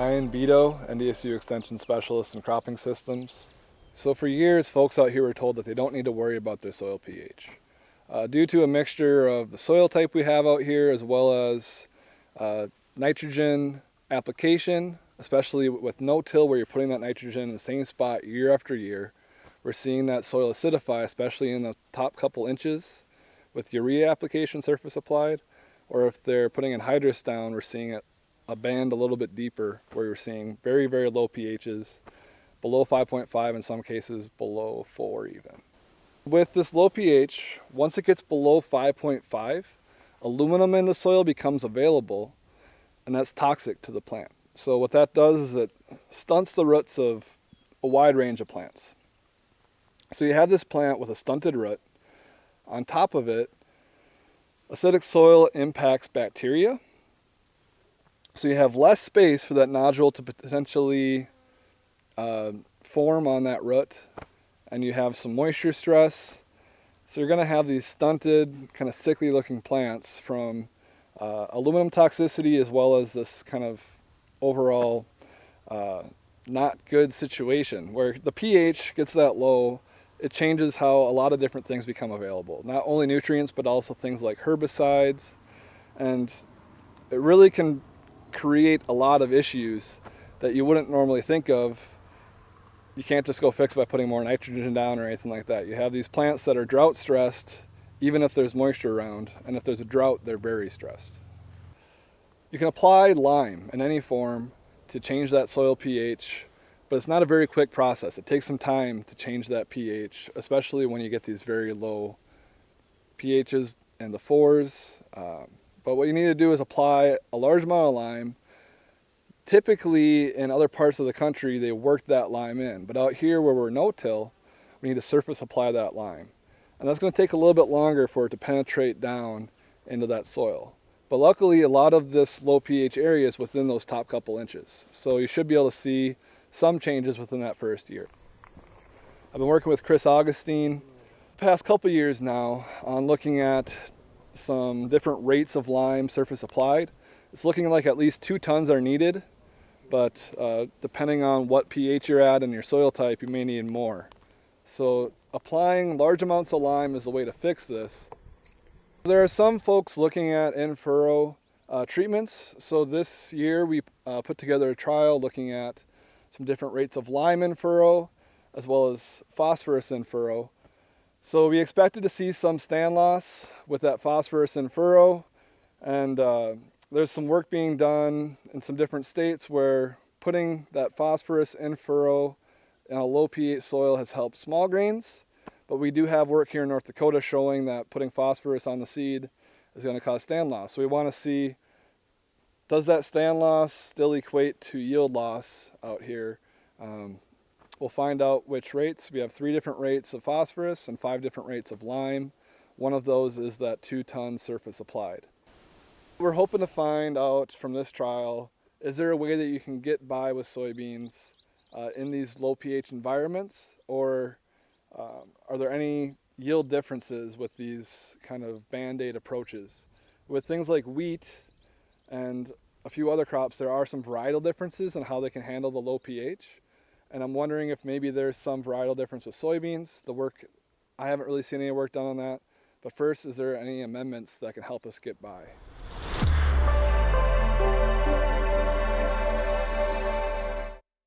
Ryan Beto, NDSU Extension Specialist in Cropping Systems. So for years, folks out here were told that they don't need to worry about their soil pH. Due to a mixture of the soil type we have out here, as well as nitrogen application, especially with no-till where you're putting that nitrogen in the same spot year after year, we're seeing that soil acidify, especially in the top couple inches with urea application surface applied, or if they're putting anhydrous down, we're seeing it a band a little bit deeper where you're seeing very, very low pHs, below 5.5, in some cases below 4 even. With this low pH, once it gets below 5.5, aluminum in the soil becomes available, and that's toxic to the plant. So what that does is it stunts the roots of a wide range of plants. So you have this plant with a stunted root. On top of it, acidic soil impacts bacteria. So you have less space for that nodule to potentially form on that root, and you have some moisture stress. So you're going to have these stunted, kind of sickly looking plants from aluminum toxicity, as well as this kind of overall not good situation where the pH gets that low. It changes how a lot of different things become available. Not only nutrients, but also things like herbicides. And it really can create a lot of issues that you wouldn't normally think of. You can't just go fix by putting more nitrogen down or anything like that. You have these plants that are drought stressed, even if there's moisture around. And if there's a drought, they're very stressed. You can apply lime in any form to change that soil pH, but it's not a very quick process. It takes some time to change that pH, especially when you get these very low pHs in the 4s. But what you need to do is apply a large amount of lime. Typically in other parts of the country, they work that lime in. But out here where we're no-till, we need to surface apply that lime. And that's going to take a little bit longer for it to penetrate down into that soil. But luckily, a lot of this low pH area is within those top couple inches. So you should be able to see some changes within that first year. I've been working with Chris Augustine the past couple years now on looking at some different rates of lime surface applied. It's looking like at least 2 tons are needed, but depending on what pH you're at and your soil type, you may need more. So applying large amounts of lime is the way to fix this. There are some folks looking at in-furrow treatments. So this year we put together a trial looking at some different rates of lime in furrow as well as phosphorus in furrow. So we expected to see some stand loss with that phosphorus in furrow, and there's some work being done in some different states where putting that phosphorus in furrow in a low pH soil has helped small grains. But we do have work here in North Dakota showing that putting phosphorus on the seed is going to cause stand loss. So we want to see, does that stand loss still equate to yield loss out here? We'll find out which rates. We have 3 different rates of phosphorus and 5 different rates of lime. One of those is that 2 ton surface applied. We're hoping to find out from this trial, is there a way that you can get by with soybeans in these low pH environments, or are there any yield differences with these kind of band-aid approaches? With things like wheat and a few other crops, there are some varietal differences in how they can handle the low pH. And I'm wondering if maybe there's some varietal difference with soybeans. The work, I haven't really seen any work done on that. But first, is there any amendments that can help us get by?